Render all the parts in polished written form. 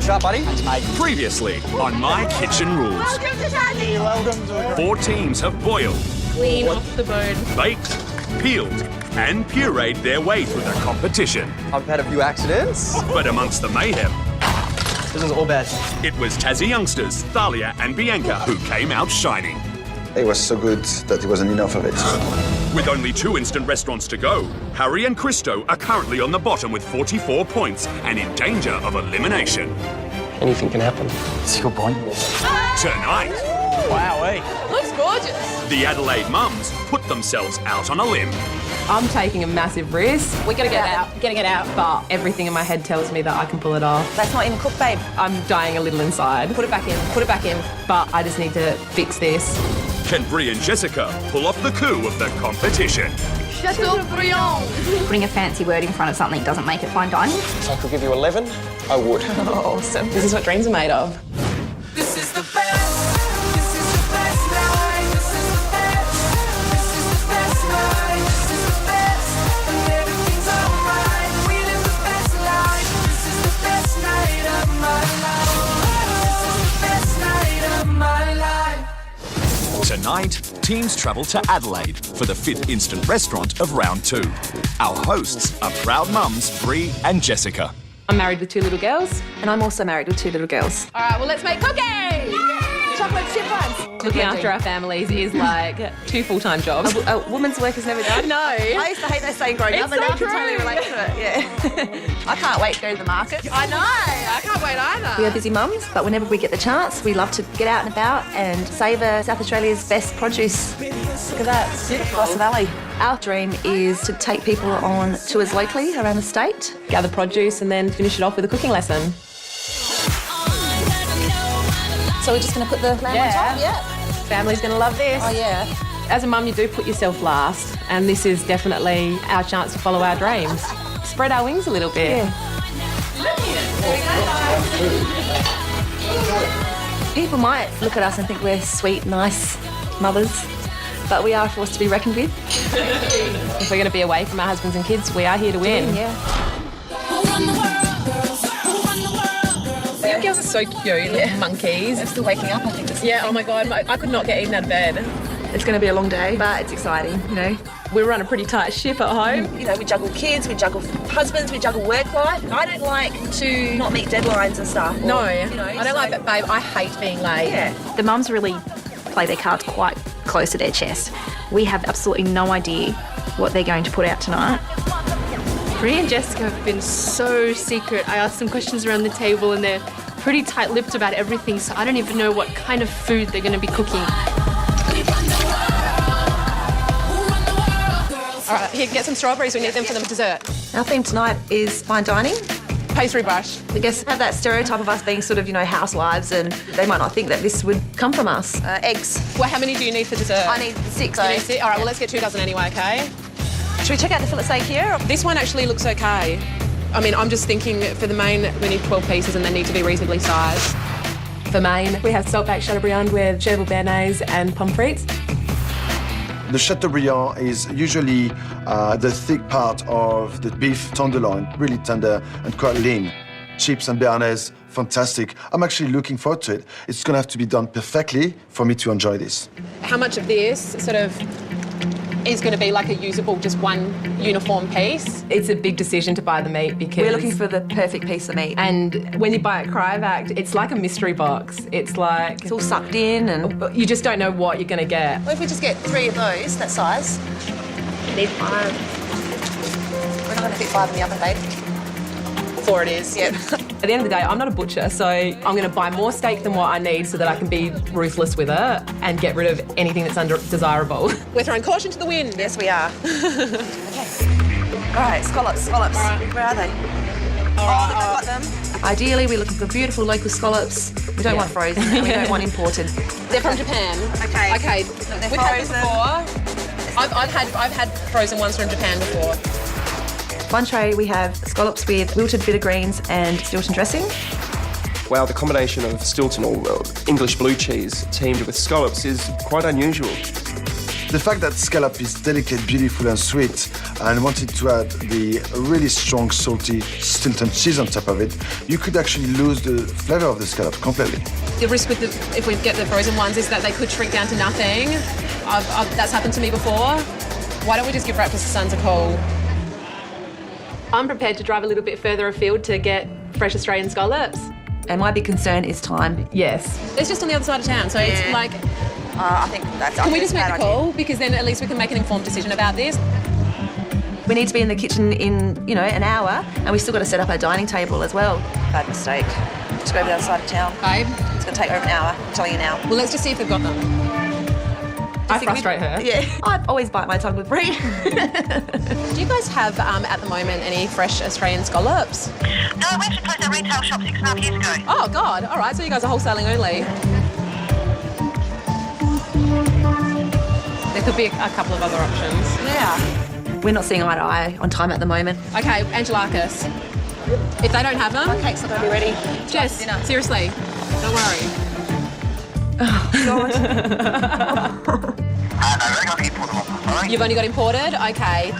shot, buddy. Thanks, mate. Previously on My Kitchen Rules. Welcome to Tassie! Welcome to 4 teams have boiled, Clean off the bone. baked, peeled, and pureed their way through the competition. I've had a few accidents. But amongst the mayhem, This is all bad. it was Tassie youngsters Thalia and Bianca who came out shining. It was so good that it wasn't enough of it. With only 2 instant restaurants to go, Harry and Christo are currently on the bottom with 44 points and in danger of elimination. Anything can happen. That's a good point. Tonight, Wow, eh? Looks gorgeous. the Adelaide mums put themselves out on a limb. I'm taking a massive risk. We gotta get out. Getting it out. But everything in my head tells me that I can pull it off. That's not even cooked, babe. I'm dying a little inside. Put it back in. Put it back in. But I just need to fix this. Can Brie and Jessica pull off the coup of the competition? Chateaubriand. Putting a fancy word in front of something doesn't make it fine dining. If I could give you 11, I would. Awesome. This is what dreams are made of. This is the best. This is the best night. This is the best. This is the best night. This is the best. And everything's alright. We live the best life. This is the best night of my life. This is the best night of my life. Tonight, teams travel to Adelaide for the 5th instant restaurant of round 2. Our hosts are proud mums Brie and Jessica. I'm married with 2 little girls. And I'm also married with 2 little girls. All right, well, let's make cookies. Chocolate chip ones. Looking after our families is like 2 full-time jobs. A woman's work is never done. No. I used to hate that saying growing up, It's but so now I can true. totally relate to it. Yeah. I can't wait to go to the market. I know. I can't wait either. We are busy mums, but whenever we get the chance, we love to get out and about and savour South Australia's best produce. Look at that. Beautiful. Barossa Valley. Our dream is to take people on tours locally around the state. Gather produce and then finish it off with a cooking lesson. So we're just going to put the lamb on top? Yeah. Family's going to love this. Oh, yeah. As a mum, you do put yourself last, and this is definitely our chance to follow our dreams. Spread our wings a little bit. People might look at us and think we're sweet, nice mothers, but we are a force to be reckoned with. If we're going to be away from our husbands and kids, we are here to win. Yeah. Your girls are so cute, little monkeys. I'm still waking up, I think. This Yeah, oh my God, I could not get eaten out of bed. It's going to be a long day, but it's exciting, you know. We run a pretty tight ship at home. You know, we juggle kids, we juggle husbands, we juggle work life. I don't like to not meet deadlines and stuff. No, you know, I don't like that, babe. I hate being late. Yeah. The mums really play their cards quite close to their chest. We have absolutely no idea what they're going to put out tonight. Brie and Jessica have been so secret. I asked them questions around the table and they're pretty tight-lipped about everything, so I don't even know what kind of food they're going to be cooking. All right, here, get some strawberries. We need them for the dessert. Our theme tonight is fine dining. Pastry brush. I guess have that stereotype of us being sort of, you know, housewives, and they might not think that this would come from us. Eggs. Well, how many do you need for dessert? I need 6. You need 6? All right, well, let's get 2 dozen anyway, okay? Should we check out the fillet steak here? This one actually looks okay. I mean, I'm just thinking for the main, we need 12 pieces and they need to be reasonably sized. For main, we have salt-baked Chateaubriand with chervil béarnaise and pommes frites. The Chateaubriand is usually the thick part of the beef tenderloin, really tender and quite lean. Chips and béarnaise, fantastic. I'm actually looking forward to it. It's going to have to be done perfectly for me to enjoy this. How much of this sort of is going to be like a usable, just one uniform piece? It's a big decision to buy the meat because We're looking for the perfect piece of meat. And when you buy at Cryovac, it's like a mystery box. It's like It's all sucked in and... you just don't know what you're going to get. Well, if we just get 3 of those, that size, we need 5. We're not going to fit 5 in the oven, babe. 4 it is. Yeah. At the end of the day, I'm not a butcher, so I'm going to buy more steak than what I need so that I can be ruthless with it and get rid of anything that's undesirable. We're throwing caution to the wind. Yes, we are. Okay. All right, scallops. Where are they? Oh, look, I've got them. Ideally, we're looking for beautiful local scallops. We don't want frozen. And we don't want imported. They're from Japan. Okay. Okay. They're We've had them frozen. before. I've had frozen ones from Japan before. One tray, we have scallops with wilted bitter greens and Stilton dressing. Wow, the combination of Stilton or English blue cheese teamed with scallops is quite unusual. The fact that scallop is delicate, beautiful and sweet and wanted to add the really strong salty Stilton cheese on top of it, you could actually lose the flavour of the scallop completely. The risk with if we get the frozen ones is that they could shrink down to nothing. That's happened to me before. Why don't we just give breakfast to Sons a call? I'm prepared to drive a little bit further afield to get fresh Australian scallops. And my big concern is time. Yes. It's just on the other side of town, so it's like... I think that's... Can we just make the call? Because then at least we can make an informed decision about this. We need to be in the kitchen in, an hour, and we've still got to set up our dining table as well. Bad mistake. To go to the other side of town. Babe? It's going to take over an hour, I'm telling you now. Well, let's just see if they've got them. I frustrate her. Yeah. I always bite my tongue with Brie. Do you guys have, at the moment, any fresh Australian scallops? No, we actually closed our retail shop 6.5 years ago. Oh, God. All right, so you guys are wholesaling only. There could be a couple of other options. Yeah. We're not seeing eye to eye on time at the moment. Okay, Angelakis. If they don't have them... My cake's not going to be ready. Jess, seriously, don't worry. You've only got imported? Okay.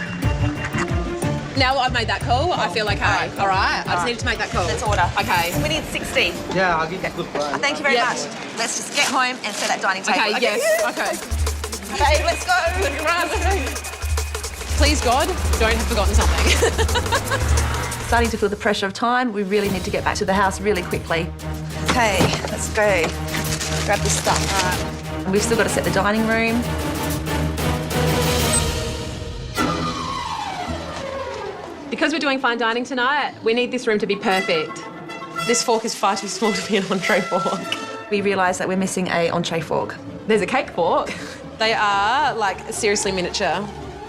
Now I've made that call, I feel okay. All right, I just needed to make that call. Let's order. Okay. We need 60. Yeah, I'll give you a good price. Thank you very Yep. much. Let's just get home and set that dining table. Okay, yes, okay. Okay, let's go. Please, God, don't have forgotten something. Starting to feel the pressure of time. We really need to get back to the house really quickly. Okay, let's go. Grab this stuff. All right. We've still got to set the dining room. Because we're doing fine dining tonight, we need this room to be perfect. This fork is far too small to be an entree fork. We realised that we're missing a entree fork. There's a cake fork. They are, like, seriously miniature.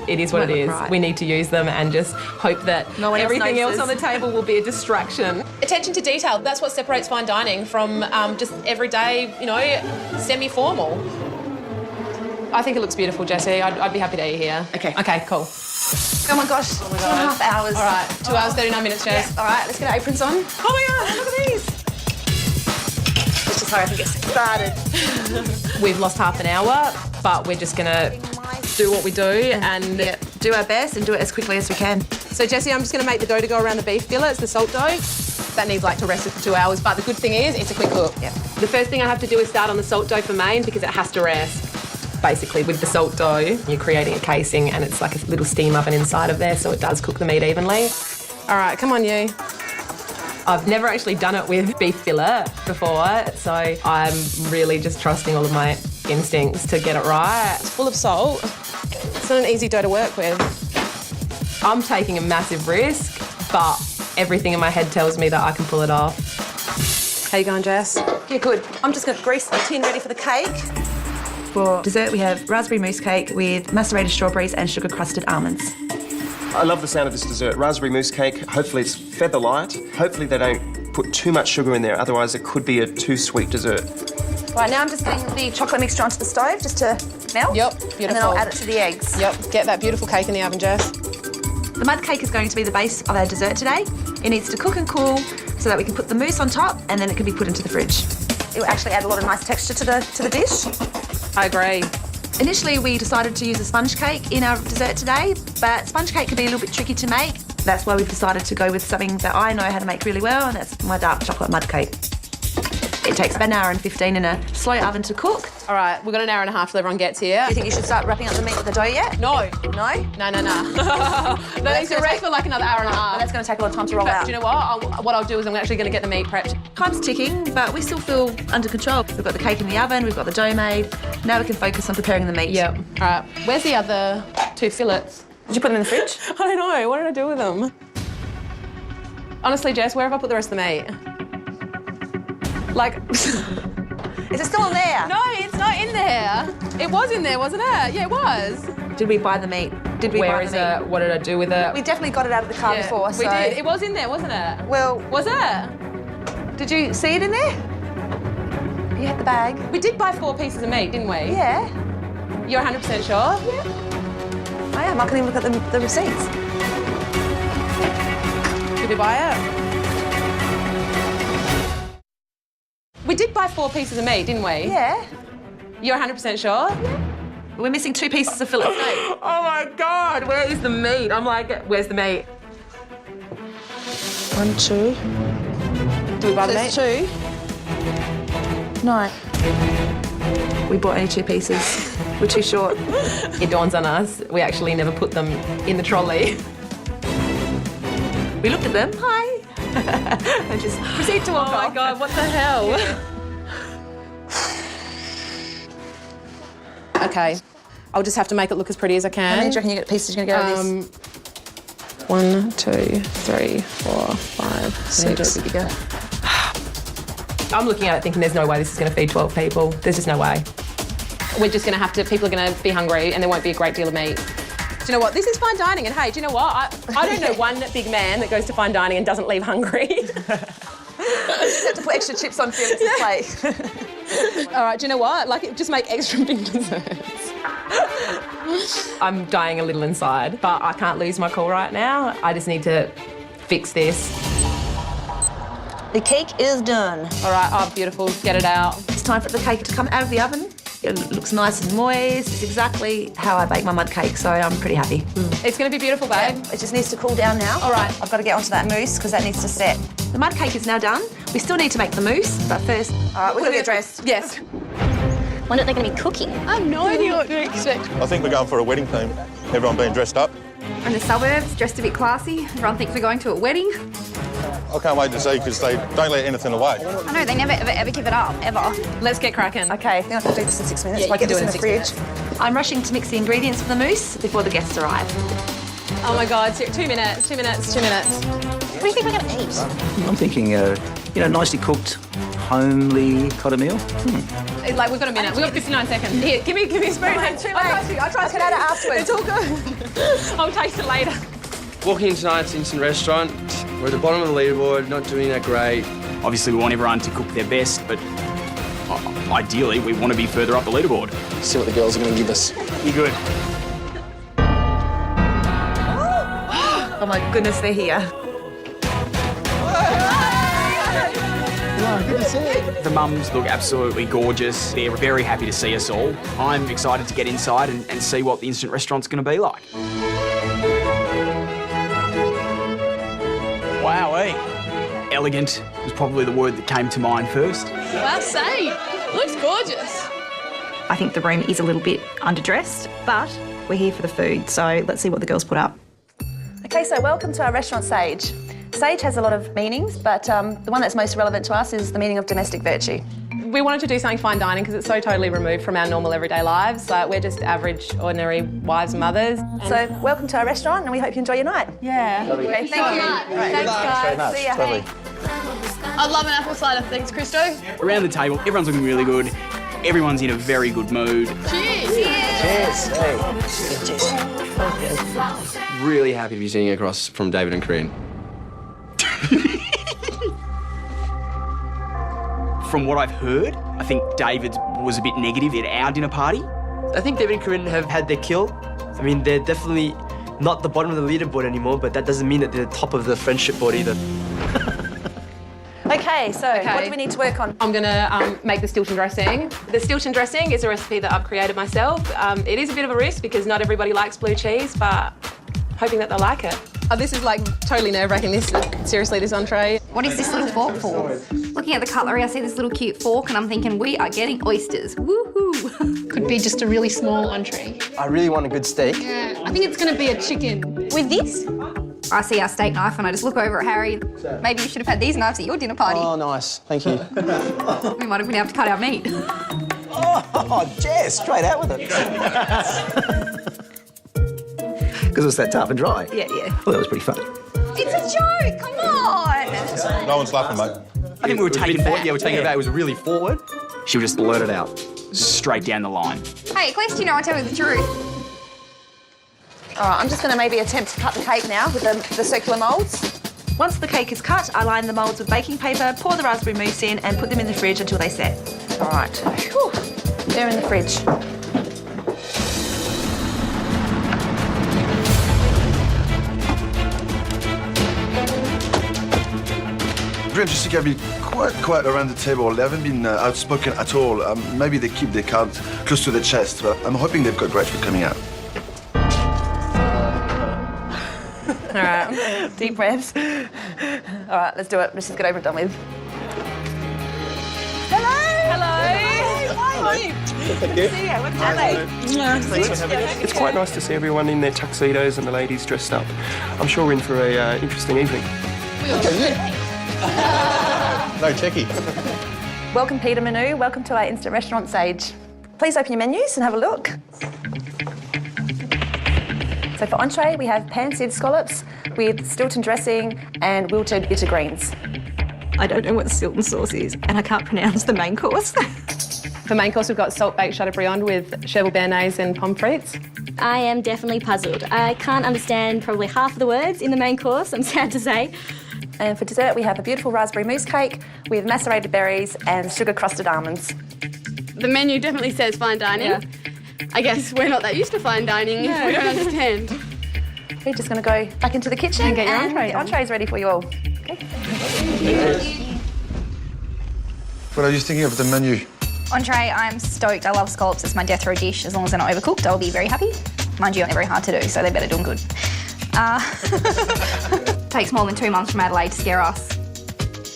It is what it Won't is. look right. We need to use them and just hope that No one else everything else notices. on the table will be a distraction. Attention to detail, that's what separates fine dining from just everyday, semi-formal. I think it looks beautiful, Jessie. I'd be happy to eat here. Okay. Okay, cool. Oh my gosh, 2.5 hours. All right, 2 hours, 39 minutes, Jess. All right, let's get our aprons on. Oh my God, look at these. Let's just hurry up and get started. We've lost half an hour, but we're just gonna do what we do and Yeah, do our best and do it as quickly as we can. So, Jessie, I'm just going to make the dough to go around the beef fillets, the salt dough. That needs, to rest it for 2 hours, but the good thing is it's a quick cook. Yeah. the first thing I have to do is start on the salt dough for main because it has to rest. Basically, with the salt dough, you're creating a casing and it's like a little steam oven inside of there, so it does cook the meat evenly. All right, come on, you. I've never actually done it with beef fillet before, so I'm really just trusting all of my instincts to get it right. It's full of salt. It's not an easy dough to work with. I'm taking a massive risk, but everything in my head tells me that I can pull it off. How you going, Jess? Yeah, good. I'm just going to grease the tin ready for the cake. For dessert, we have raspberry mousse cake with macerated strawberries and sugar-crusted almonds. I love the sound of this dessert. Raspberry mousse cake. Hopefully it's feather light. Hopefully they don't put too much sugar in there, otherwise it could be a too sweet dessert. Right, now I'm just getting the chocolate mixture onto the stove just to melt. Yep, beautiful. And then I'll add it to the eggs. Yep, get that beautiful cake in the oven, Jess. The mud cake is going to be the base of our dessert today. It needs to cook and cool so that we can put the mousse on top and then it can be put into the fridge. It will actually add a lot of nice texture to the dish. I agree. Initially, we decided to use a sponge cake in our dessert today, but sponge cake can be a little bit tricky to make. That's why we've decided to go with something that I know how to make really well, and that's my dark chocolate mud cake. It takes about an hour and 15 in a slow oven to cook. All right, we've got an hour and a half till everyone gets here. Do you think you should start wrapping up the meat with the dough yet? No. No? No. That needs to rest for like another hour and a half. That's going to take a lot of time to roll out. Do you know what I'll do is I'm actually going to get the meat prepped. Time's ticking, but we still feel under control. We've got the cake in the oven, we've got the dough made. Now we can focus on preparing the meat. Yep. All right, where's the other 2 fillets? Did you put them in the fridge? I don't know, what did I do with them? Honestly, Jess, where have I put the rest of the meat? Like... Is it still in there? No, it's not in there. It was in there, wasn't it? Yeah, it was. Did we buy the meat? Where is it? What did I do with it? We definitely got it out of the car before, so... We did. It was in there, wasn't it? Well... Was it? Did you see it in there? You had the bag. We did buy 4 pieces of meat, didn't we? Yeah. You're 100% sure? Yeah. I am. I can even look at the receipts. Did we buy it? We did buy 4 pieces of meat, didn't we? Yeah. You're 100% sure? We're missing 2 pieces of fillet steak. Oh my God, where is the meat? I'm like, where's the meat? 1, 2. Do we buy the meat? 2. No. We bought only 2 pieces. We're too short. It dawns on us, we actually never put them in the trolley. We looked at them, hi, and just proceeded to walk off. Oh my God, what the hell? Okay, I'll just have to make it look as pretty as I can. How many do you reckon you get pieces you're going to go with this? 1, 2, 3, 4, 5, 6. Bigger. I'm looking at it thinking there's no way this is going to feed 12 people. There's just no way. We're just going to have to, people are going to be hungry and there won't be a great deal of meat. Do you know what? This is fine dining, and hey, do you know what? I don't know one big man that goes to fine dining and doesn't leave hungry. Just have to put extra chips on Felix's plate. All right, do you know what? Like, just make extra big desserts. I'm dying a little inside, but I can't lose my cool right now. I just need to fix this. The cake is done. All right, oh, beautiful, get it out. It's time for the cake to come out of the oven. It looks nice and moist. It's exactly how I bake my mud cake, so I'm pretty happy. It's going to be beautiful, babe. It just needs to cool down now. All right. I've got to get onto that mousse because that needs to set. The mud cake is now done. We still need to make the mousse, but first... All right, we're going to get dressed. Yes. What are they going to be cooking? I have no idea what to expect. I think we're going for a wedding theme. Everyone being dressed up. In the suburbs, dressed a bit classy. Everyone thinks we're going to a wedding. I can't wait to see because they don't let anything away. I know, they never, ever give it up, ever. Let's get cracking. Okay, I think I can do this in 6 minutes. Yeah, If I you get can this do in it the in 6 fridge. I'm rushing to mix the ingredients for the mousse before the guests arrive. Oh my God, 2 minutes, 2 minutes, 2 minutes. What do you think we're going to eat? I'm thinking, nicely cooked, homely kind of meal. It's like, we've got a minute. We've got 59 seconds. Here, give me a spoon. I tried to get at it afterwards. It's all good. I'll taste it later. Walking into tonight's instant restaurant, we're at the bottom of the leaderboard, not doing that great. Obviously, we want everyone to cook their best, but ideally, we want to be further up the leaderboard. See what the girls are going to give us. You're good. Oh my goodness, they're here. The mums look absolutely gorgeous. They're very happy to see us all. I'm excited to get inside and see what the instant restaurant's going to be like. Wow, elegant was probably the word that came to mind first. Well, say, looks gorgeous. I think the room is a little bit underdressed, but we're here for the food, so let's see what the girls put up. Okay, so welcome to our restaurant, Sage. Sage has a lot of meanings, but the one that's most relevant to us is the meaning of domestic virtue. We wanted to do something fine dining because it's so totally removed from our normal everyday lives. Like, we're just average, ordinary wives and mothers. So welcome to our restaurant, and we hope you enjoy your night. Yeah. Okay, thank you. Right. Thanks, guys. See ya. Lovely. I'd love an apple cider. Thanks, Christo. Around the table, everyone's looking really good. Everyone's in a very good mood. Cheers. Really happy to be sitting across from David and Corinne. From what I've heard, I think David was a bit negative at our dinner party. I think David and Corinne have had their kill. I mean, they're definitely not the bottom of the leaderboard anymore, but that doesn't mean that they're the top of the friendship board either. Okay, so what do we need to work on? I'm gonna make the Stilton dressing. The Stilton dressing is a recipe that I've created myself. It is a bit of a risk because not everybody likes blue cheese, but hoping that they'll like it. Oh, this is like totally nerve-wracking, seriously, this entree. What is this little fork for? Looking at the cutlery, I see this little cute fork and I'm thinking, we are getting oysters. Woohoo! Could be just a really small entree. I really want a good steak. Yeah, I think it's going to be a chicken. With this? I see our steak knife and I just look over at Harry. Maybe you should have had these knives at your dinner party. Oh, nice. Thank you. We might have been able to cut our meat. Oh, Jess, straight out with it. Because it's that tough and dry. Yeah. Well, that was pretty funny. It's a joke, come on! No one's laughing, mate. I think we were taking it back. Yeah, we were taking it back. It was really forward. She would just blurt it out straight down the line. Hey, at least you know I tell you the truth. All right, I'm just going to maybe attempt to cut the cake now with the circular moulds. Once the cake is cut, I line the moulds with baking paper, pour the raspberry mousse in and put them in the fridge until they set. All right. Whew. They're in the fridge. Brie and Jessica have been quite quiet around the table. They haven't been outspoken at all. Maybe they keep their cards close to their chest, but I'm hoping they've got great food coming out. All right, deep breaths. All right, let's do it. Let's just get over and done with. It's quite nice to see everyone in their tuxedos and the ladies dressed up. I'm sure we're in for a interesting evening. No checky. Welcome, Peter Manu. Welcome to our instant restaurant stage. Please open your menus and have a look. So for entree, we have pan-seared scallops with Stilton dressing and wilted bitter greens. I don't know what the Stilton sauce is, and I can't pronounce the main course. For main course, we've got salt baked chateaubriand with cheval béarnaise and pommes frites. I am definitely puzzled. I can't understand probably half of the words in the main course, I'm sad to say. And for dessert, we have a beautiful raspberry mousse cake with macerated berries and sugar-crusted almonds. The menu definitely says fine dining. Yeah. I guess we're not that used to fine dining if we don't understand. We're just going to go back into the kitchen And get your entree the done. entree's ready for you all. Okay. What are you thinking of the menu? Entree, I'm stoked. I love scallops. It's my death row dish. As long as they're not overcooked, I'll be very happy. Mind you, they're very hard to do, so they better do them good. Takes more than 2 months from Adelaide to scare us.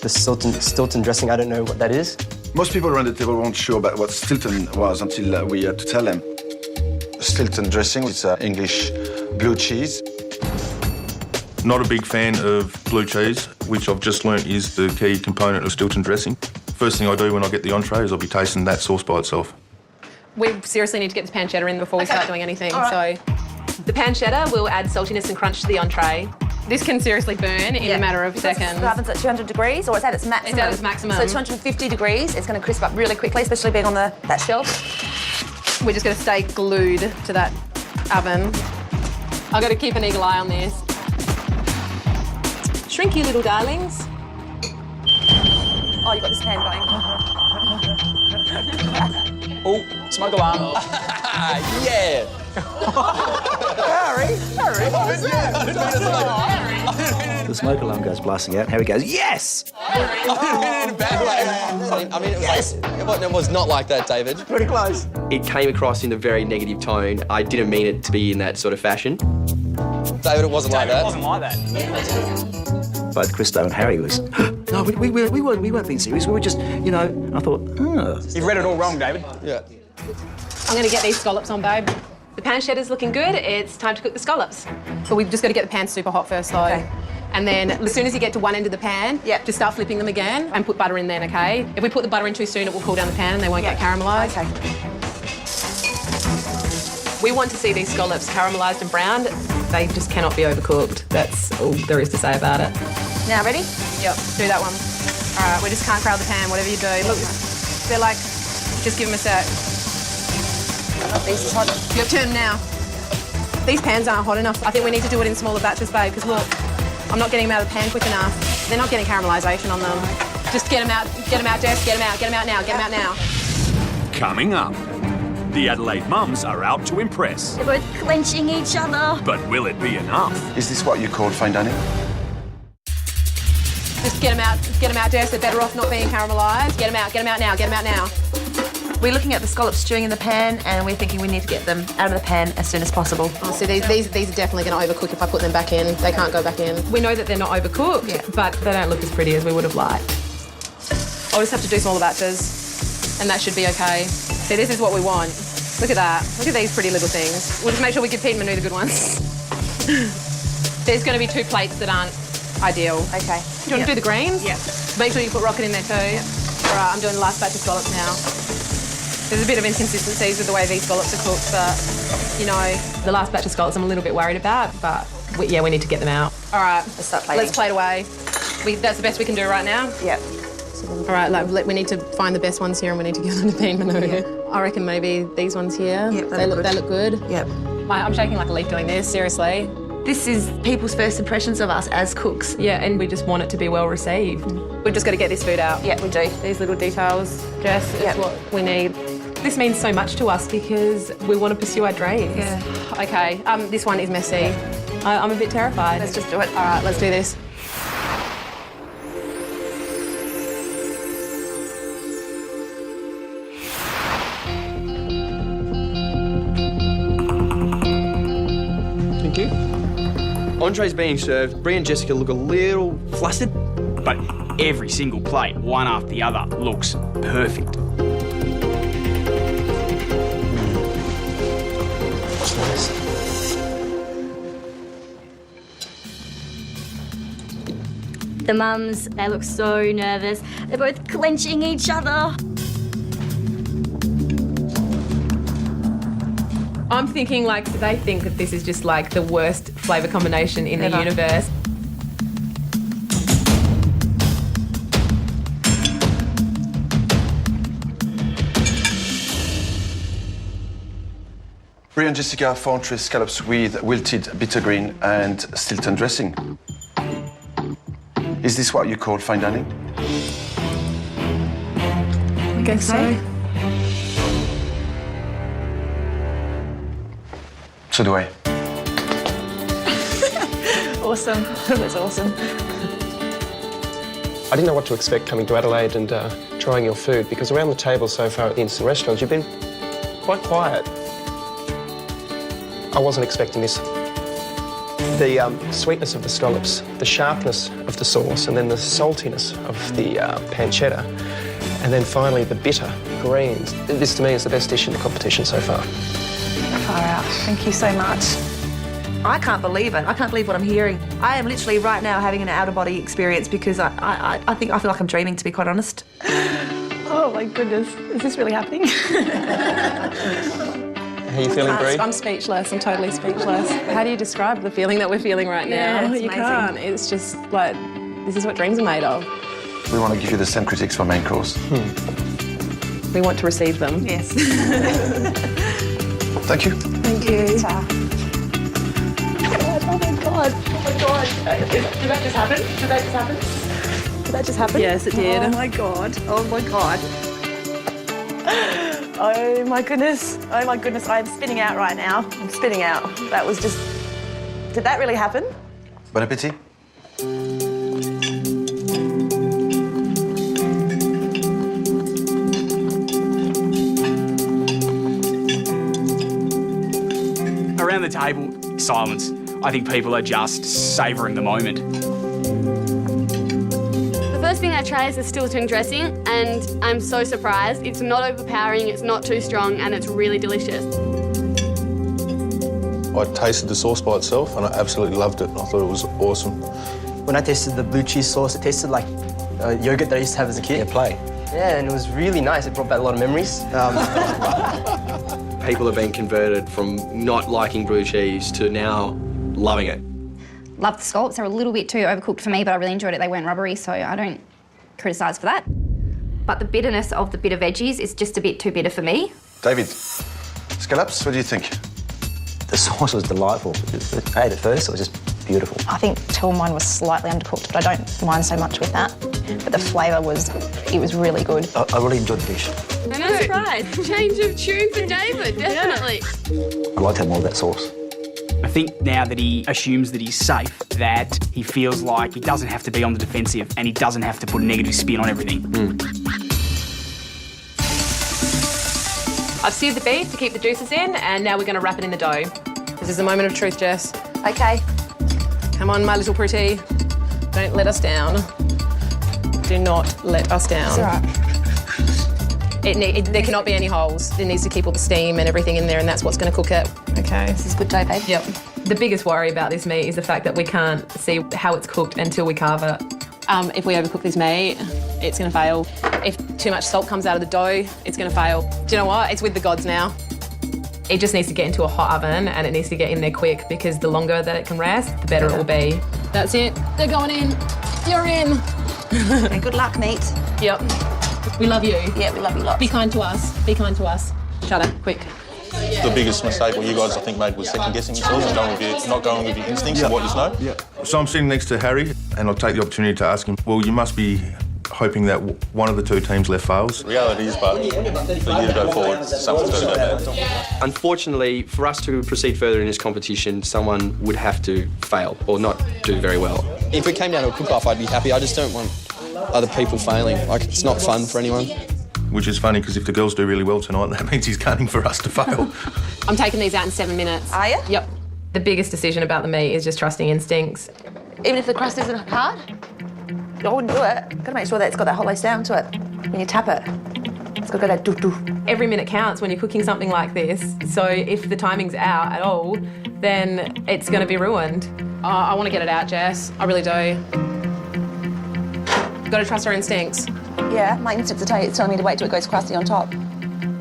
The Stilton dressing, I don't know what that is. Most people around the table weren't sure about what Stilton was until we had to tell them. Stilton dressing is English blue cheese. Not a big fan of blue cheese, which I've just learnt is the key component of Stilton dressing. First thing I do when I get the entree is I'll be tasting that sauce by itself. We seriously need to get this pancetta in before we start doing anything. So the pancetta will add saltiness and crunch to the entree. This can seriously burn in a matter of seconds. It happens at 200 degrees, or it's at its maximum. It's at its maximum. So 250 degrees, it's going to crisp up really quickly, especially being on that shelf. We're just going to stay glued to that oven. I've got to keep an eagle eye on this. Shrink, you little darlings. Oh, you've got this pan going. Oh, smoke alarm. Yeah. Harry! What was that? The smoke alarm goes blasting out. Harry goes, yes! In a bad way. I mean, it was not like that, David. Pretty close. It came across in a very negative tone. I didn't mean it to be in that sort of fashion. David, it wasn't like that. It wasn't like that. Both Christo and Harry was, no, we weren't being serious. We were just, you know, I thought, You've read it all wrong, David. Yeah. I'm going to get these scallops on, babe. The pancetta's looking good. It's time to cook the scallops. But we've just got to get the pan super hot first, though. Okay. And then as soon as you get to one end of the pan, just start flipping them again and put butter in then, okay? If we put the butter in too soon, it will cool down the pan and they won't get caramelised. Okay. We want to see these scallops caramelised and browned. They just cannot be overcooked. That's all there is to say about it. Now, ready? Yep, do that one. All right, we just can't crowd the pan, whatever you do. Look, they're like, just give them a sec. These are hot. Yep, turn them now. These pans aren't hot enough. I think we need to do it in smaller batches, babe, because look, I'm not getting them out of the pan quick enough. They're not getting caramelisation on them. Just get them out, Jess, get them out now, get them out now. Coming up, the Adelaide mums are out to impress. They're both clenching each other. But will it be enough? Is this what you call fine dining? Just get them out, Jess. They're better off not being caramelised. Get them out now. We're looking at the scallops stewing in the pan, and we're thinking we need to get them out of the pan as soon as possible. Oh, so these are definitely going to overcook if I put them back in. They can't go back in. We know that they're not overcooked, but they don't look as pretty as we would have liked. I'll just have to do smaller batches, and that should be okay. See, this is what we want. Look at that. Look at these pretty little things. We'll just make sure we give Pete and Manu the good ones. There's going to be 2 plates that aren't ideal. Okay. Do you want to do the greens? Yeah. Make sure you put rocket in there too. All right, I'm doing the last batch of scallops now. There's a bit of inconsistencies with the way these scallops are cooked, but, you know, the last batch of scallops I'm a little bit worried about, but, we need to get them out. All right, Let's start plating. let's plate away. That's the best we can do right now? Yep. All right, we need to find the best ones here and we need to give them to Pete and Manu. I reckon maybe these ones here. Yep, they look good. Yep. I'm shaking like a leaf doing this, seriously. This is people's first impressions of us as cooks. Yeah, and we just want it to be well received. We've just got to get this food out. Yeah, we do. These little details, Jess, is what we need. This means so much to us because we want to pursue our dreams. Yeah. Okay, this one is messy. I'm a bit terrified. Let's just do it. All right, let's do this. Entrees being served, Brie and Jessica look a little flustered. But every single plate, one after the other, looks perfect. That's nice. The mums, they look so nervous. They're both clenching each other. I'm thinking like they think that this is just like the worst flavour combination in the universe. Brie and Jessica for entree scallops with wilted bitter green and Stilton dressing. Is this what you call fine dining? I guess so. So do I. Awesome. That was awesome. I didn't know what to expect coming to Adelaide and trying your food, because around the table so far at the instant restaurants, you've been quite quiet. I wasn't expecting this. The sweetness of the scallops, the sharpness of the sauce, and then the saltiness of the pancetta, and then finally the bitter greens. This to me is the best dish in the competition so far. Far out. Thank you so much. I can't believe it. I can't believe what I'm hearing. I am literally right now having an out-of-body experience because I feel like I'm dreaming, to be quite honest. Oh my goodness, is this really happening? How are you feeling, Brie? I'm speechless. I'm totally speechless. How do you describe the feeling that we're feeling right now? Yeah, it's you amazing. can't. It's just like, this is what dreams are made of. We want to give you the same critics for main course. We want to receive them. Yes. Thank you. Thank you. Oh my God. Oh my God. Did that just happen? Did that just happen? Did that just happen? Yes, it did. Oh my God. Oh my God. Oh my goodness. Oh my goodness. I'm spinning out right now. I'm spinning out. That was just... Did that really happen? Bon appétit. Around the table, silence. I think people are just savouring the moment. The first thing I try is the Stilton dressing, and I'm so surprised. It's not overpowering, it's not too strong, and it's really delicious. I tasted the sauce by itself and I absolutely loved it. I thought it was awesome. When I tasted the blue cheese sauce, it tasted like yogurt that I used to have as a kid. Yeah, play. Yeah, and it was really nice. It brought back a lot of memories. People have been converted from not liking blue cheese to now loving it. Love the scallops. They're a little bit too overcooked for me, but I really enjoyed it. They weren't rubbery, so I don't criticise for that. But the bitterness of the bitter veggies is just a bit too bitter for me. David, scallops, what do you think? The sauce was delightful. I ate it first, it was just beautiful. I think mine was slightly undercooked, but I don't mind so much with that. But the flavour was really good. I really enjoyed the dish. No surprise. Change of tune for David, definitely. I'd like to have more of that sauce. I think now that he assumes that he's safe, that he feels like he doesn't have to be on the defensive and he doesn't have to put a negative spin on everything. I've seared the beef to keep the juices in, and now we're going to wrap it in the dough. This is the moment of truth, Jess. Okay. Come on, my little pretty. Don't let us down. Do not let us down. It's all right. There cannot be any holes. It needs to keep all the steam and everything in there, and that's what's going to cook it. Okay. This is good dough, babe. Yep. The biggest worry about this meat is the fact that we can't see how it's cooked until we carve it. If we overcook this meat, it's going to fail. If too much salt comes out of the dough, it's going to fail. Do you know what? It's with the gods now. It just needs to get into a hot oven, and it needs to get in there quick, because the longer that it can rest, the better it will be. That's it. They're going in. You're in. Okay, good luck, mate. Yep. We love you. Yeah, we love you lots. Be kind to us. Be kind to us. Shut up, quick. The biggest mistake what you guys I think made was second guessing yourselves and not going with your instincts and what you know. Yeah. So I'm sitting next to Harry and I'll take the opportunity to ask him, well, you must be hoping that one of the two teams left fails. Reality is, but for you to go forward, something's got to go bad. Unfortunately, for us to proceed further in this competition, someone would have to fail or not do very well. If it came down to a cook-off, I'd be happy. I just don't want other people failing. Like, it's not fun for anyone. Which is funny, because if the girls do really well tonight, that means he's gunning for us to fail. I'm taking these out in 7 minutes. Are you? Yep. The biggest decision about the meat is just trusting instincts. Even if the crust isn't hard? I wouldn't do it. Gotta make sure that it's got that hollow sound to it. When you tap it, it's got to go that doo-doo. Every minute counts when you're cooking something like this. So if the timing's out at all, then it's going to be ruined. Oh, I want to get it out, Jess. I really do. Got to trust our instincts. Yeah, my instincts are telling me to wait till it goes crusty on top.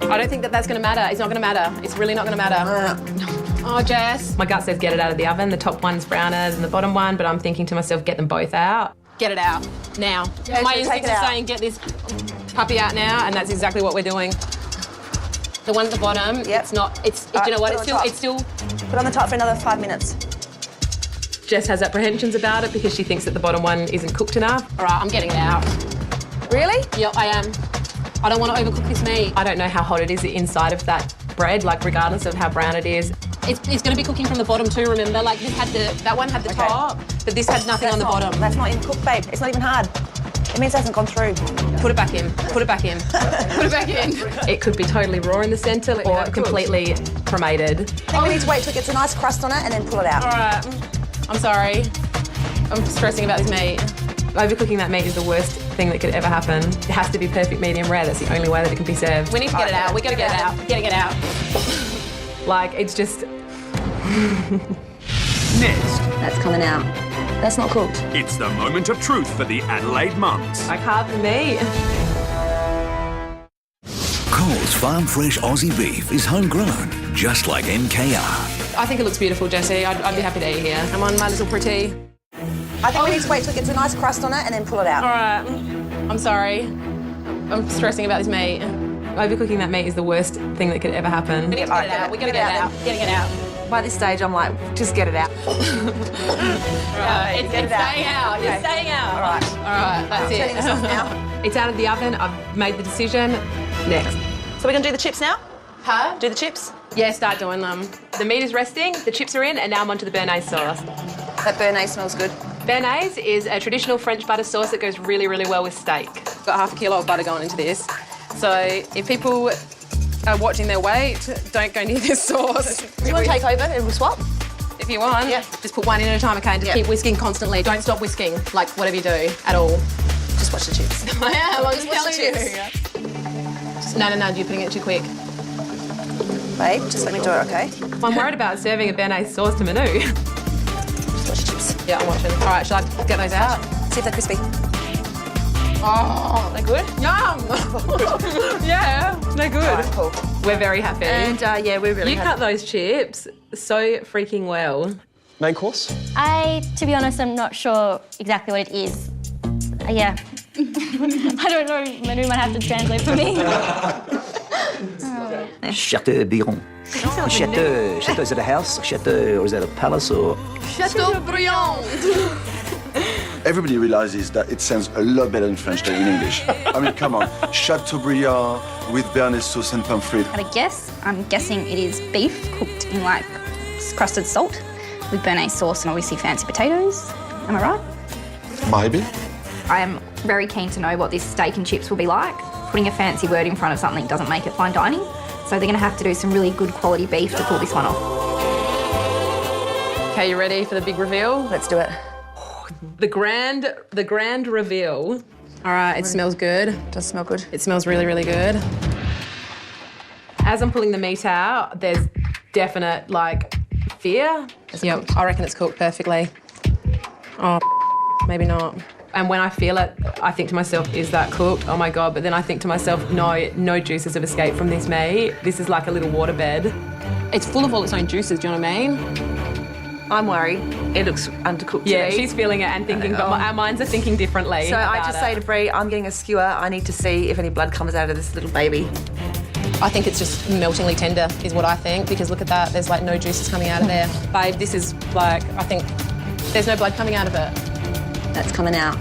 I don't think that that's going to matter. It's not going to matter. It's really not going to matter. Oh, Jess. My gut says get it out of the oven. The top one's browners and the bottom one, but I'm thinking to myself, get them both out. Get it out now. Yeah, my so take instincts it are out. saying get this puppy out now, and that's exactly what we're doing. The one at the bottom, it's not. You know what? It's still. Put it on the top for another 5 minutes. Jess has apprehensions about it because she thinks that the bottom one isn't cooked enough. All right, I'm getting it out. Really? Yep, I am. I don't want to overcook this meat. I don't know how hot it is inside of that bread, like regardless of how brown it is. It's going to be cooking from the bottom too, remember? Like this had that one had the top, but this had nothing on the bottom. That's not even cooked, babe. It's not even hard. It means it hasn't gone through. Put it back in. Put it back in. Put it back in. It could be totally raw in the centre or completely cremated. I think we need to wait till it gets a nice crust on it and then pull it out. All right. I'm sorry. I'm stressing about this meat. Overcooking that meat is the worst thing that could ever happen. It has to be perfect medium rare. That's the only way that it can be served. We need to get it out. We got to get it out. Get it out. Like, it's just... Next, That's coming out. That's not cooked. it's the moment of truth for the Adelaide mums. I carved the meat. Coles Farm Fresh Aussie beef is homegrown, just like MKR. I think it looks beautiful, Jessie. I'd be happy to eat here. I'm on my little pretty. I think we need to wait till it gets a nice crust on it and then pull it out. All right. I'm sorry. I'm stressing about this meat. Overcooking that meat is the worst thing that could ever happen. We need to get it out. We got to get it out. Getting it out. By this stage, I'm like, just get it out. Right. It's staying out. Okay. You're staying out. All right. All right. That's I'm it. turning this off now. It's out of the oven. I've made the decision. Next. So we're going to do the chips now? Huh? Do the chips? Yeah, start doing them. The meat is resting, the chips are in, and now I'm onto the béarnaise sauce. That béarnaise smells good. Béarnaise is a traditional French butter sauce that goes really, really well with steak. Got half a kilo of butter going into this. So if people are watching their weight, don't go near this sauce. Do you want to take over and we'll swap? If you want, just put one in at a time, okay? And just keep whisking constantly. Don't stop whisking, like whatever you do at all. Just watch the chips. I am, I'm just watch the telling chips. you. No, you're putting it too quick. Babe, just let me do it, okay? I'm worried about serving a béarnaise sauce to Manu. Just watch the chips. Yeah, I'm watching. All right, shall I get those out? See if they're crispy. Oh, they're good? Yum! Yeah, they're good. All right, cool. We're very happy. And yeah, we're really You happy. cut those chips so freaking well. Main course? To be honest, I'm not sure exactly what it is. Yeah. I don't know. Manu might have to translate for me. Chateaubriand. Chateau, is it a house? Chateau, or is that a palace? Or Chateaubriand! Everybody realizes that it sounds a lot better in French than in English. I mean, come on. Chateaubriand with béarnaise sauce and pommes At a guess, I'm guessing it is beef cooked in like crusted salt with béarnaise sauce and obviously fancy potatoes. Am I right? Maybe. I am very keen to know what this steak and chips will be like. Putting a fancy word in front of something doesn't make it fine dining, so they're going to have to do some really good quality beef to pull this one off. Okay, you ready for the big reveal? Let's do it. The grand reveal. All right, it smells good. It does smell good. It smells really, really good. As I'm pulling the meat out, there's definite, like, fear. Yep, I reckon it's cooked perfectly. Oh, maybe not. And when I feel it, I think to myself, is that cooked? Oh my God. But then I think to myself, no juices have escaped from this meat. This is like a little waterbed. It's full of all its own juices, do you know what I mean? I'm worried. It looks undercooked Yeah, to me. she's feeling it and thinking, but our minds are thinking differently. So I about just it. say to Brie, I'm getting a skewer. I need to see if any blood comes out of this little baby. I think it's just meltingly tender is what I think, because look at that, there's like no juices coming out of there. Babe, this is like, I think there's no blood coming out of it. That's coming out.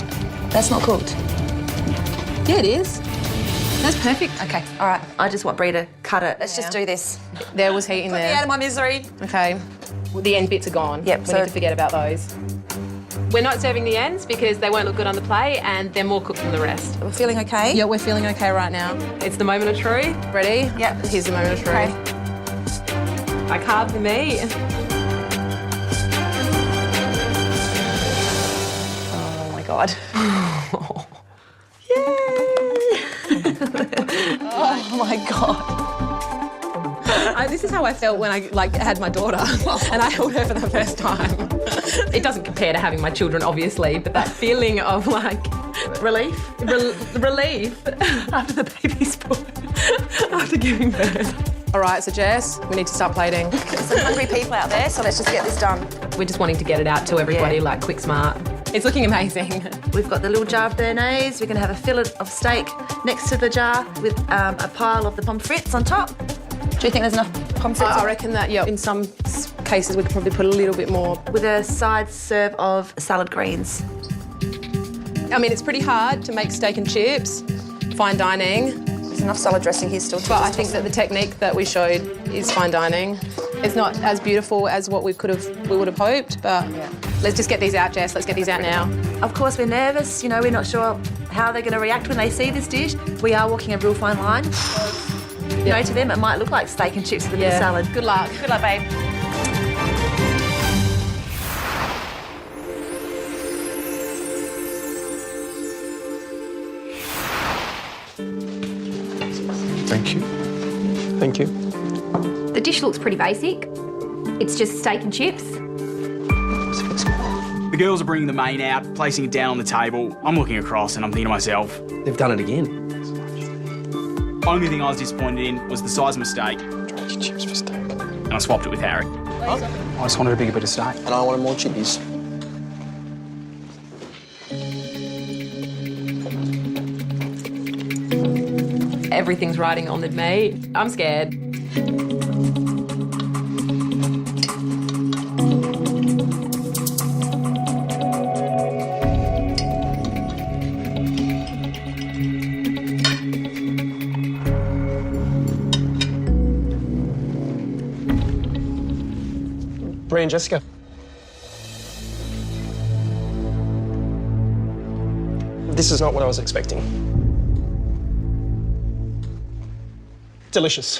That's not cooked. Yeah, it is. That's perfect. Okay, all right. I just want Brie to cut it. Let's just do this. There was heat in Put there. me out of my misery. Okay. Well, the end bits are gone. Yep, We so- need to forget about those. We're not serving the ends because they won't look good on the plate and they're more cooked than the rest. We're feeling okay? Yeah, we're feeling okay right now. It's the moment of truth. Ready? Yep. Here's the moment of truth. Okay. I carved the meat. God. Oh my God. This is how I felt when I had my daughter and I held her for the first time. It doesn't compare to having my children, obviously, but that feeling of relief after the baby's born, after giving birth. All right, so Jess, we need to start plating. There's some hungry people out there, so let's just get this done. We're just wanting to get it out to everybody, quick, smart. It's looking amazing. We've got the little jar of béarnaise. We're going to have a fillet of steak next to the jar with a pile of the pommes frites on top. Do you think there's enough pommes frites? I reckon that, in some cases we could probably put a little bit more. With a side serve of salad greens. I mean, it's pretty hard to make steak and chips, fine dining. There's enough salad dressing here still. But I think that the technique that we showed is fine dining. It's not as beautiful as what we would have hoped, but let's just get these out, Jess. Let's get these out now. Of course, we're nervous. We're not sure how they're going to react when they see this dish. We are walking a real fine line. To them, it might look like steak and chips with a bit of salad. Good luck. Good luck, babe. Thank you. Thank you. The dish looks pretty basic. It's just steak and chips. The girls are bringing the main out, placing it down on the table. I'm looking across and I'm thinking to myself, They've done it again. only thing I was disappointed in was the size mistake. Chips for steak. And I swapped it with Harry. I just wanted a bigger bit of steak. And I wanted more chippies. Everything's riding on the meat. I'm scared. Brie and Jessica. This is not what I was expecting. Delicious.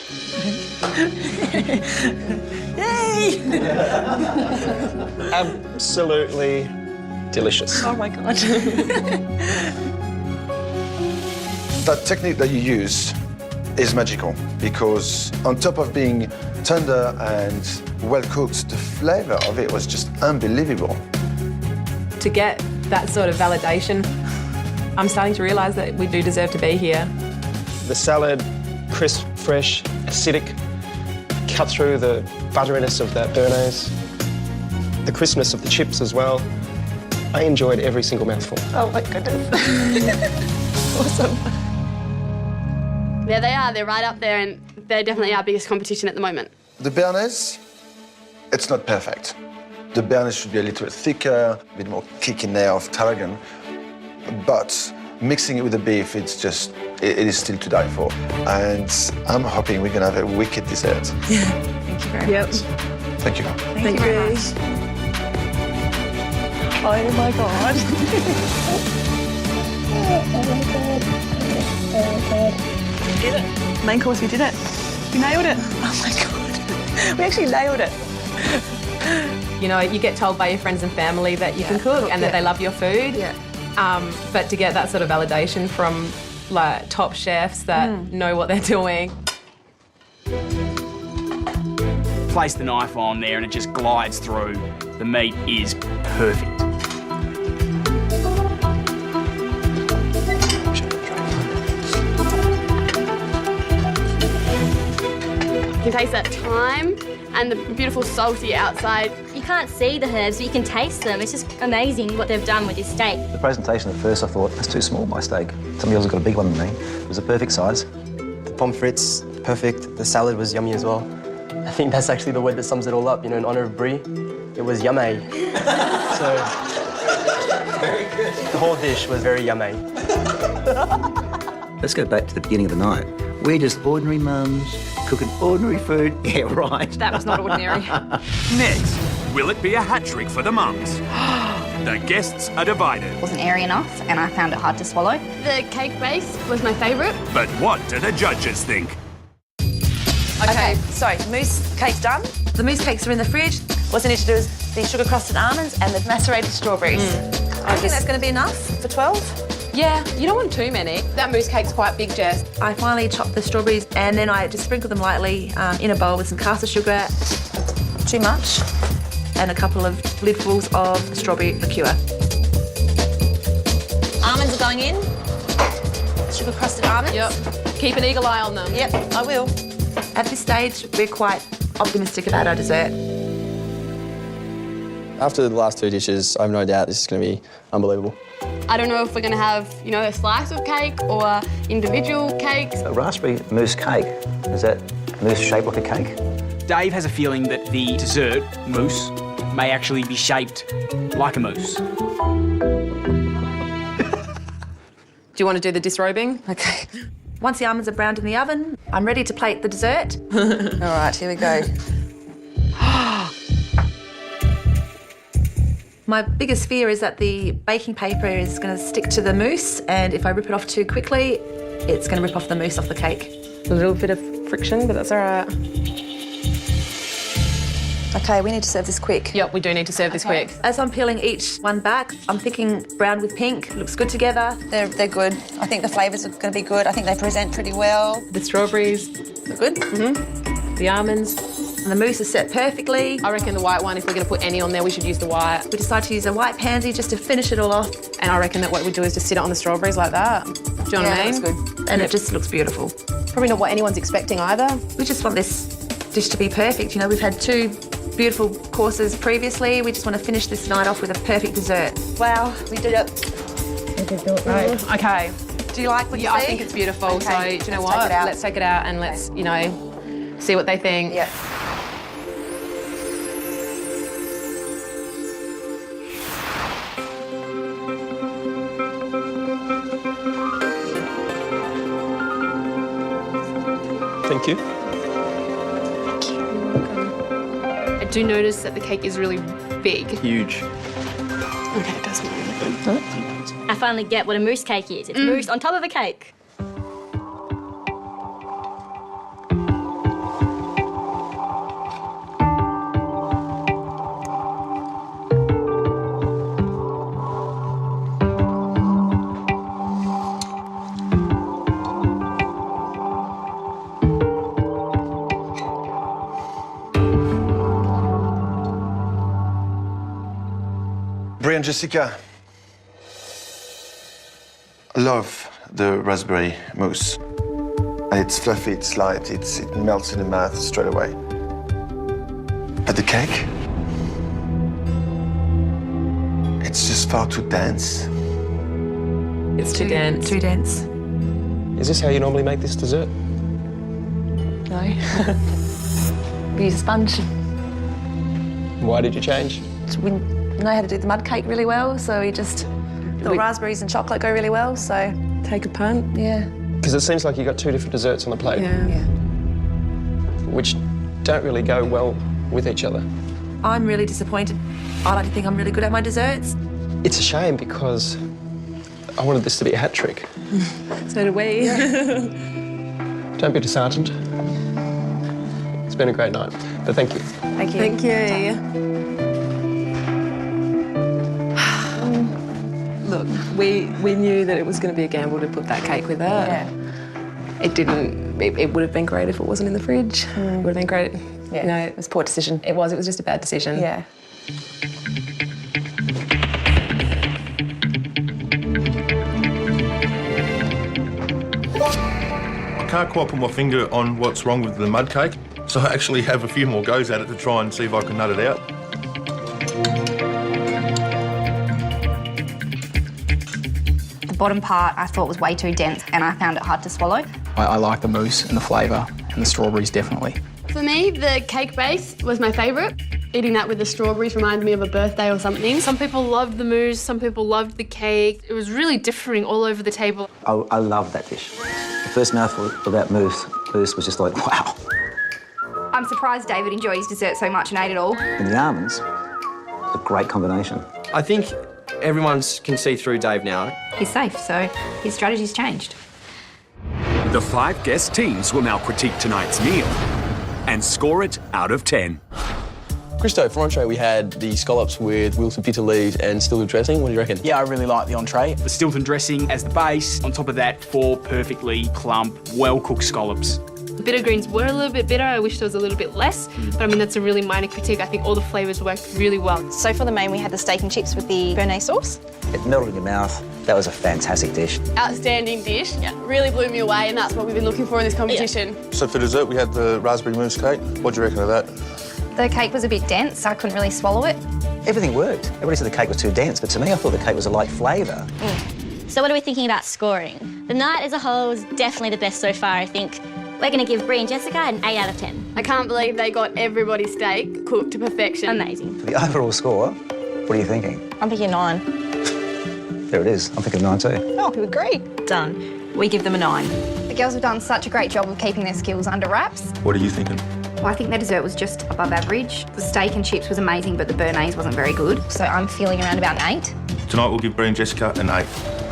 Yay! Absolutely delicious. Oh my God. That technique that you use is magical because on top of being tender and well cooked, the flavor of it was just unbelievable. To get that sort of validation, I'm starting to realise that we do deserve to be here. The salad, crisp, fresh, acidic, cut through the butteriness of that béarnaise, the crispness of the chips as well. I enjoyed every single mouthful. Oh my goodness. Awesome. There they are, they're right up there and they're definitely our biggest competition at the moment. The béarnaise, it's not perfect. The béarnaise should be a little bit thicker, a bit more kick in there of tarragon, but mixing it with the beef, it is still to die for. And I'm hoping we're gonna have a wicked dessert. Thank you very much. Thank you. Thank you very much. Oh my God. We did it. Main course, we did it. We nailed it. Oh my God. We actually nailed it. You get told by your friends and family that you can cook and that they love your food. Yeah. But to get that sort of validation from top chefs that know what they're doing. Place the knife on there and it just glides through. The meat is perfect. You can taste that thyme and the beautiful salty outside. You can't see the herbs, but you can taste them. It's just amazing what they've done with this steak. The presentation at first I thought, that's too small, my steak. Somebody else has got a big one than me. It was a perfect size. The pommes frites, perfect. The salad was yummy as well. I think that's actually the word that sums it all up, in honour of Brie. It was yummy. So, very good. The whole dish was very yummy. Let's go back to the beginning of the night. We're just ordinary mums, cooking ordinary food. Yeah, right. That was not ordinary. Next, will it be a hat trick for the mums? The guests are divided. It wasn't airy enough, and I found it hard to swallow. The cake base was my favourite. But what do the judges think? Okay, so mousse cake's done. The mousse cakes are in the fridge. What's I need to do is the sugar crusted almonds and the macerated strawberries. I think that's going to be enough for 12. Yeah, you don't want too many. That mousse cake's quite big, Jess. I finally chopped the strawberries and then I just sprinkled them lightly in a bowl with some caster sugar. Too much. And a couple of lidfuls of strawberry liqueur. Almonds are going in. Sugar crusted almonds. Yep. Keep an eagle eye on them. Yep, I will. At this stage, we're quite optimistic about our dessert. After the last 2 dishes, I have no doubt this is going to be unbelievable. I don't know if we're going to have, you know, a slice of cake or individual cakes. A raspberry mousse cake, is that mousse shaped like a cake? Dave has a feeling that the dessert, mousse, may actually be shaped like a mousse. Do you want to do the disrobing? Okay. Once the almonds are browned in the oven, I'm ready to plate the dessert. All right, here we go. My biggest fear is that the baking paper is going to stick to the mousse, and if I rip it off too quickly, it's going to rip off the mousse off the cake. A little bit of friction, but that's all right. Okay, we need to serve this quick. Yep, we do need to serve this quick. As I'm peeling each one back, I'm thinking brown with pink looks good together. They're good. I think the flavours are going to be good. I think they present pretty well. The strawberries are good. Mm-hmm. The almonds. And the mousse is set perfectly. I reckon the white one, if we're going to put any on there, we should use the white. We decided to use a white pansy just to finish it all off. And I reckon that what we do is just sit it on the strawberries like that. Do you know what I mean? That's good. And it just looks beautiful. Probably not what anyone's expecting either. We just want this dish to be perfect. You know, we've had 2 beautiful courses previously. We just want to finish this night off with a perfect dessert. Wow, we did it. We did do it right. Okay. Do you like what you see? I think it's beautiful. Okay, So, do you know let's what? take it out. Let's take it out and let's, you know, see what they think. Yeah. Thank you. I do notice that the cake is really big. Huge. Okay, it does look really good. I finally get what a mousse cake is. It's mousse on top of a cake. Brie and Jessica, I love the raspberry mousse. It's fluffy, it's light, it melts in the mouth straight away. But the cake, it's just far too dense. It's too dense. Too dense. Is this how you normally make this dessert? No. We use a sponge. Why did you change? We know how to do the mud cake really well, so we just thought raspberries and chocolate go really well, so... Take a punt? Yeah. Because it seems like you've got 2 different desserts on the plate. Yeah. Which don't really go well with each other. I'm really disappointed. I like to think I'm really good at my desserts. It's a shame because I wanted this to be a hat trick. So do we. Don't be disheartened. It's been a great night, but thank you. Thank you. Thank you. Look, we knew that it was going to be a gamble to put that cake with her. Yeah. It didn't. It would have been great if it wasn't in the fridge. It would have been great. Yeah. You know, it was a poor decision. It was just a bad decision. Yeah. I can't quite put my finger on what's wrong with the mud cake, so I actually have a few more goes at it to try and see if I can nut it out. The bottom part I thought was way too dense and I found it hard to swallow. I like the mousse and the flavour and the strawberries definitely. For me, the cake base was my favourite. Eating that with the strawberries reminded me of a birthday or something. Some people loved the mousse, some people loved the cake. It was really differing all over the table. I love that dish. The first mouthful of that mousse was just like, wow. I'm surprised David enjoyed his dessert so much and ate it all. And the almonds, a great combination. I think everyone can see through Dave now. He's safe, so his strategy's changed. The 5 guest teams will now critique tonight's meal and score it out of 10. Christo, for entree we had the scallops with wilted bitter leaves and Stilton dressing. What do you reckon? Yeah, I really like the entree. The Stilton dressing as the base. On top of that, 4 perfectly plump, well-cooked scallops. The bitter greens were a little bit bitter. I wish there was a little bit less, but I mean, that's a really minor critique. I think all the flavours worked really well. So for the main, we had the steak and chips with the béarnaise sauce. It melted in your mouth. That was a fantastic dish. Outstanding dish. Yeah, really blew me away, and that's what we've been looking for in this competition. So for dessert, we had the raspberry mousse cake. What do you reckon of that? The cake was a bit dense, so I couldn't really swallow it. Everything worked. Everybody said the cake was too dense, but to me, I thought the cake was a light flavour. So what are we thinking about scoring? The night as a whole was definitely the best so far, I think. We're going to give Brie and Jessica an 8 out of 10. I can't believe they got everybody's steak cooked to perfection. Amazing. For the overall score, what are you thinking? I'm thinking 9. There it is. I'm thinking 9 too. Oh, you agree? Done. We give them a 9. The girls have done such a great job of keeping their skills under wraps. What are you thinking? Well, I think their dessert was just above average. The steak and chips was amazing, but the béarnaise wasn't very good. So I'm feeling around about an 8. Tonight we'll give Brie and Jessica an 8.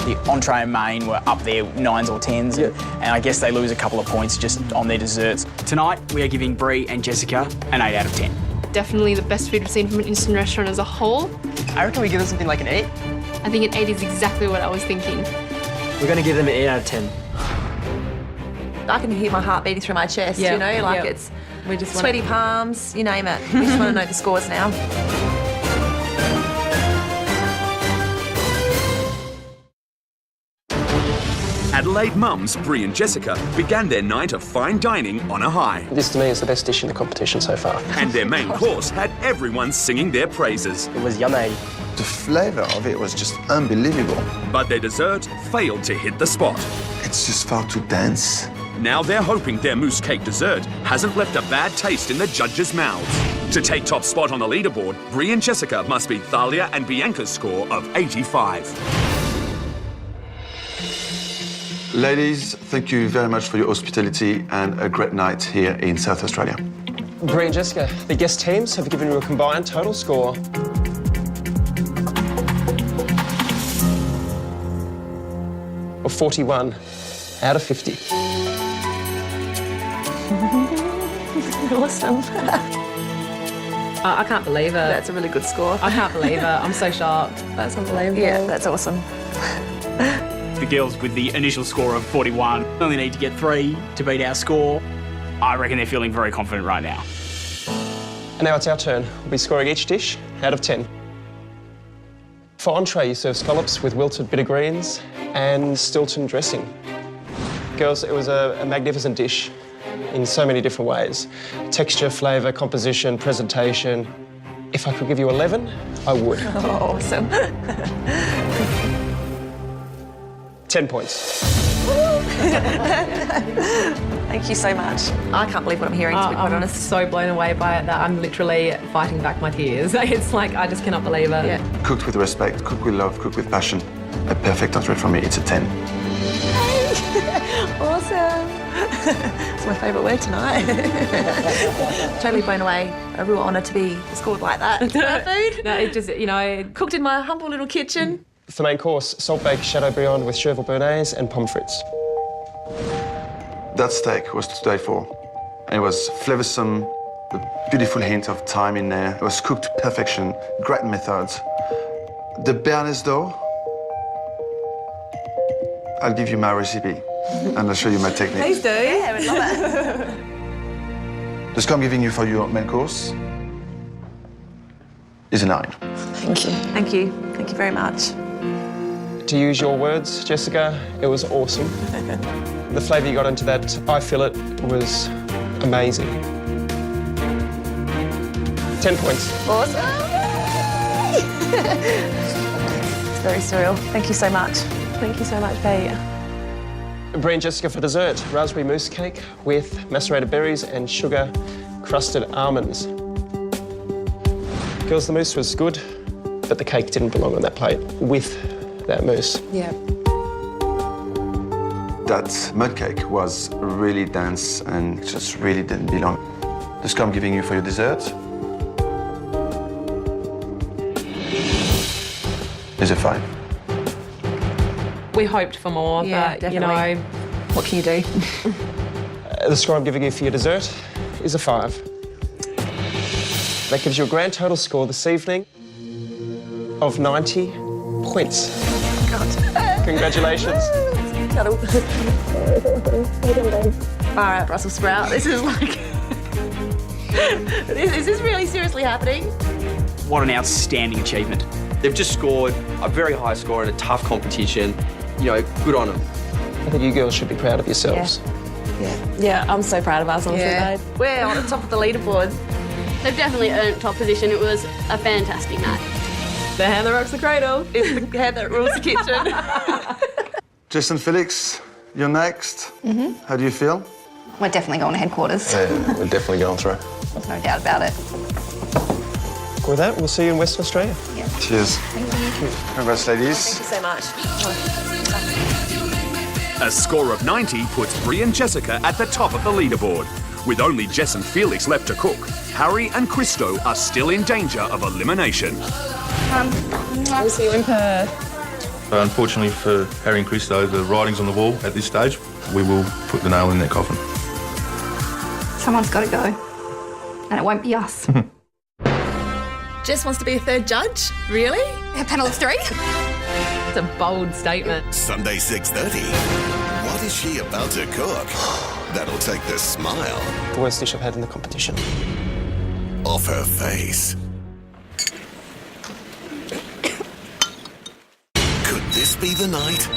The entree and main were up there, 9s or 10s, and I guess they lose a couple of points just on their desserts. Tonight, we are giving Brie and Jessica an 8 out of 10. Definitely the best food we've seen from an instant restaurant as a whole. I reckon we give them something like an 8. I think an 8 is exactly what I was thinking. We're going to give them an 8 out of 10. I can hear my heart beating through my chest, Yeah, you know, like yeah. it's We just want sweaty palms, you name it. We just want to know the scores now. Adelaide mums Brie and Jessica began their night of fine dining on a high. This to me is the best dish in the competition so far. And their main course had everyone singing their praises. It was yummy. The flavour of it was just unbelievable. But their dessert failed to hit the spot. It's just far too dense. Now they're hoping their mousse cake dessert hasn't left a bad taste in the judges' mouths. To take top spot on the leaderboard, Brie and Jessica must beat Thalia and Bianca's score of 85. Ladies, thank you very much for your hospitality and a great night here in South Australia. Brie and Jessica, the guest teams have given you a combined total score of 41 out of 50. Awesome. I can't believe it. That's a really good score. I can't believe it. I'm so shocked. That's unbelievable. Yeah, that's awesome. The girls with the initial score of 41 only need to get 3 to beat our score. I reckon they're feeling very confident right now. And now it's our turn. We'll be scoring each dish out of 10. For entree, you serve scallops with wilted bitter greens and Stilton dressing. Girls, it was a magnificent dish in so many different ways. Texture, flavour, composition, presentation. If I could give you 11, I would. Oh, awesome. 10 points. Thank you so much. I can't believe what I'm hearing, to be quite I'm honest. so blown away by it that I'm literally fighting back my tears. It's like, I just cannot believe it. Yeah. Cooked with respect, cooked with love, cooked with passion. A perfect entree for me, it's a 10. Awesome. It's my favourite word tonight. Totally blown away. A real honour to be scored like that. Food. No, it just, you know... Cooked in my humble little kitchen. For the main course, salt-baked Chateaubriand with chervil béarnaise and pommes frites. That steak was to die for. And it was flavoursome, a beautiful hint of thyme in there. It was cooked to perfection, great methods. The béarnaise though, I'll give you my recipe and I'll show you my technique. Please do. Yeah, I would love it. The score I'm giving you for your main course is a 9. Thank you. Thank you. Thank you very much. To use your words, Jessica, it was awesome. The flavour you got into that eye fillet was amazing. 10 points. Awesome. It's very surreal. Thank you so much. Thank you so much, Pete. Brie and Jessica for dessert, raspberry mousse cake with macerated berries and sugar-crusted almonds. Girls, the mousse was good, but the cake didn't belong on that plate with that mousse. Yeah. That mud cake was really dense and just really didn't belong. The score I'm giving you for your dessert is a 5. We hoped for more, Yeah, but, definitely. you know... What can you do? The score I'm giving you for your dessert is a 5. That gives you a grand total score this evening of 90 points. Congratulations. Far out, Brussels sprout. This is like... is this really seriously happening? What an outstanding achievement. They've just scored a very high score in a tough competition. You know, good on them. I think you girls should be proud of yourselves. Yeah, I'm so proud of us, honestly, babe. We're on the top of the leaderboard. They've definitely earned top position. It was a fantastic match. The hand that rocks the cradle. It's the hand that rules the kitchen. Jess and Felix, you're next. How do you feel? We're definitely going to headquarters. Yeah, we're definitely going through. There's no doubt about it. With that, we'll see you in Western Australia. Cheers. Thank you. Congrats, ladies. Thank you so much. A score of 90 puts Brie and Jessica at the top of the leaderboard. With only Jess and Felix left to cook, Harry and Christo are still in danger of elimination. We'll see you in Perth. Unfortunately for Harry and Christo, the writing's on the wall at this stage. We will put the nail in their coffin. Someone's got to go. And it won't be us. Jess wants to be a third judge? Really? A panel of 3? It's a bold statement. Sunday 6:30. What is she about to cook? That'll take the smile The worst dish I've had in the competition. off her face. Could this be the night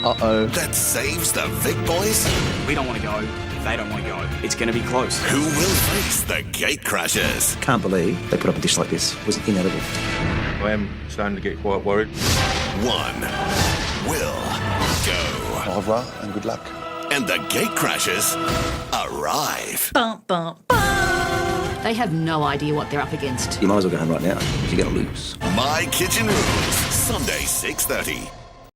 Uh-oh. that saves the Vic boys? We don't want to go. They don't want to go. It's going to be close. Who will face the gate crashers? Can't believe they put up a dish like this. It was inedible. I am starting to get quite worried. One will go. Au revoir and good luck. And the gate crashers arrive. Bum, bum, bum. They have no idea what they're up against. You might as well go home right now if you're going to lose. My Kitchen Rules, Sunday 6:30.